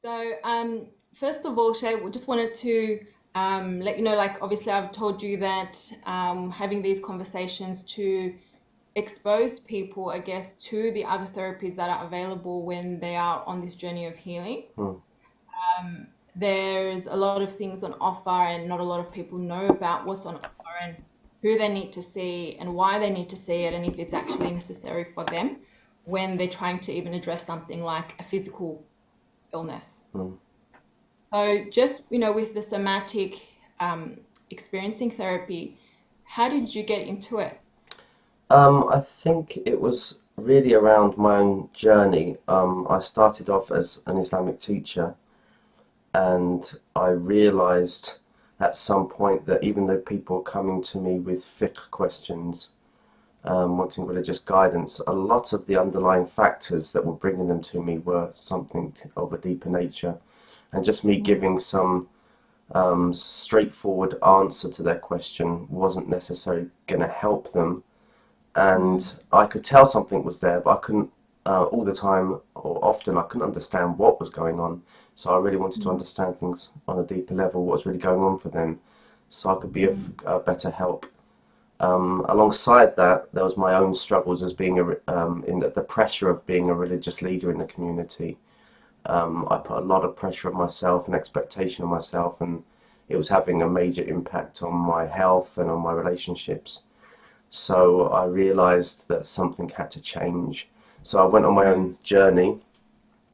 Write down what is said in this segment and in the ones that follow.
So, first of all, Shay, we just wanted to let you know, like, obviously, I've told you that having these conversations to expose people, I guess, to the other therapies that are available when they are on this journey of healing. Hmm. There's a lot of things on offer, and not a lot of people know about what's on offer and who they need to see and why they need to see it, and if it's actually necessary for them when they're trying to even address something like a physical illness. Hmm. So just, with the somatic experiencing therapy, how did you get into it? I think it was really around my own journey. I started off as an Islamic teacher, and I realized at some point that even though people were coming to me with fiqh questions, wanting religious guidance, a lot of the underlying factors that were bringing them to me were something of a deeper nature. And just me Mm, giving some straightforward answer to their question wasn't necessarily going to help them. mm, And I could tell something was there, but I couldn't all the time or often I couldn't understand what was going on. So I really wanted to mm, understand things on a deeper level, what's really going on for them, so I could be of mm, better help. Alongside that, there was my own struggles as being in the pressure of being a religious leader in the community. I put a lot of pressure on myself and expectation on myself, and it was having a major impact on my health and on my relationships. So I realized that something had to change. So I went on my mm, own journey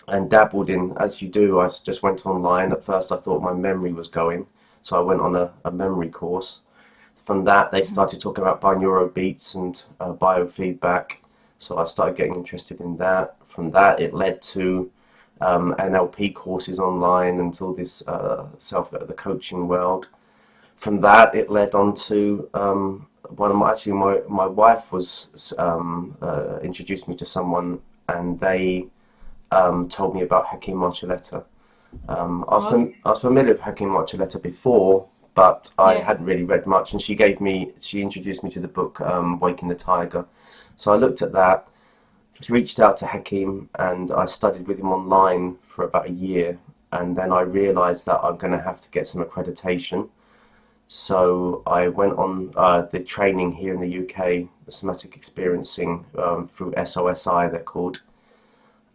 and dabbled in, as you do. I just went online. At first, I thought my memory was going, so I went on a memory course. From that, they mhm, started talking about binaural beats and biofeedback. So I started getting interested in that. From that, it led to NLP courses online and all this the coaching world. From that, it led on to one of my wife was introduced me to someone, and they told me about Hakeem Archuleta. okay. I was familiar with Hakeem Archuleta before, but I Yeah. hadn't really read much. And she introduced me to the book Waking the Tiger. So I looked at that, reached out to Hakeem, and I studied with him online for about a year. And then I realised that I'm going to have to get some accreditation. So I went on the training here in the UK, the somatic experiencing through SOSI, they're called.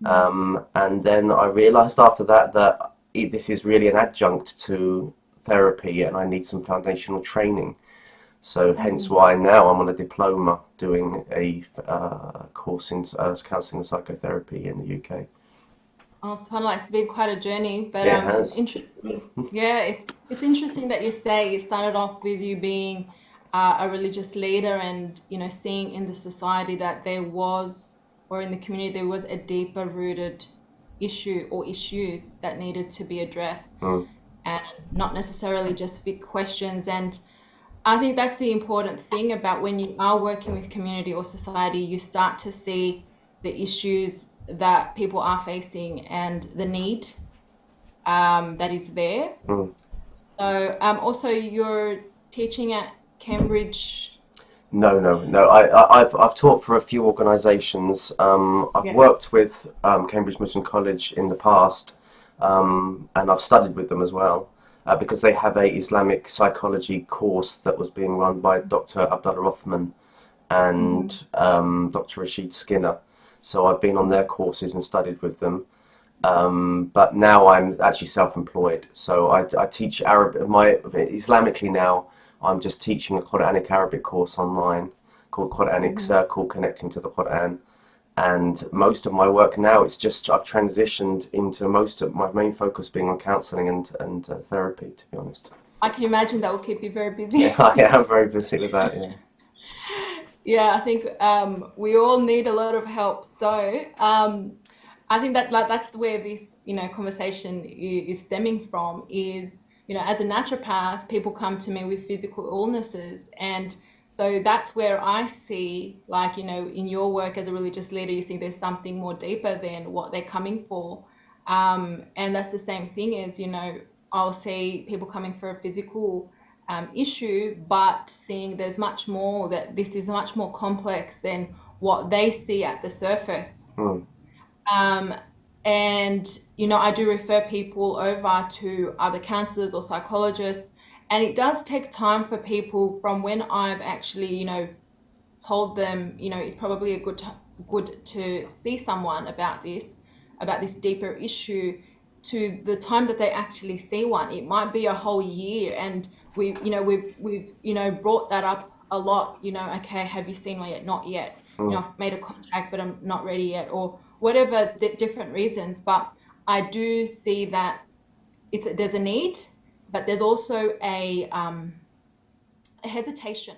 Mm, And then I realised after that that this is really an adjunct to therapy, and I need some foundational training. So hence mm. why now I'm on a diploma doing a course in counselling and psychotherapy in the UK. Oh, subhanAllah, it's been quite a journey, but It it's has. interesting. Yeah, it's interesting that you say it started off with you being a religious leader and, seeing in the society that there was, or in the community, there was a deeper rooted issue or issues that needed to be addressed, Mm. and not necessarily just big questions. And I think that's the important thing about when you are working with community or society, you start to see the issues that people are facing and the need that is there. Mm. So, also, you're teaching at Cambridge. No, no, no. I've taught for a few organisations. I've Yeah. worked with Cambridge Muslim College in the past, and I've studied with them as well, because they have a Islamic psychology course that was being run by Dr. Abdullah Othman Hmm. and Dr. Rashid Skinner. So I've been on their courses and studied with them. But now I'm actually self-employed, so I teach Arabic. My Islamically now, I'm just teaching a Quranic Arabic course online called Quranic Hmm. Circle, connecting to the Quran. And most of my work now, it's just I've transitioned into most of my main focus being on counselling and therapy, to be honest. I can imagine that will keep you very Yeah, busy. I am very busy with that. Yeah. Yeah, I think we all need a lot of help. So, I think that like that's where this, conversation is stemming from is, as a naturopath, people come to me with physical illnesses. And so that's where I see, like, in your work as a religious leader, you think there's something more deeper than what they're coming for. And that's the same thing as, I'll see people coming for a physical issue, but seeing there's much more, that this is much more complex than what they see at the surface. Mm. Um, And, you know, I do refer people over to other counselors or psychologists. And it does take time for people from when I've actually, you know, told them, you know, it's probably a good to see someone about this deeper issue, to the time that they actually see one. It might be a whole year, and we've you know, brought that up a lot. You know, okay, have you seen one yet? Not yet. You know, Mm. I've made a contact, but I'm not ready yet, or whatever the different reasons. But I do see that there's a need, but there's also a hesitation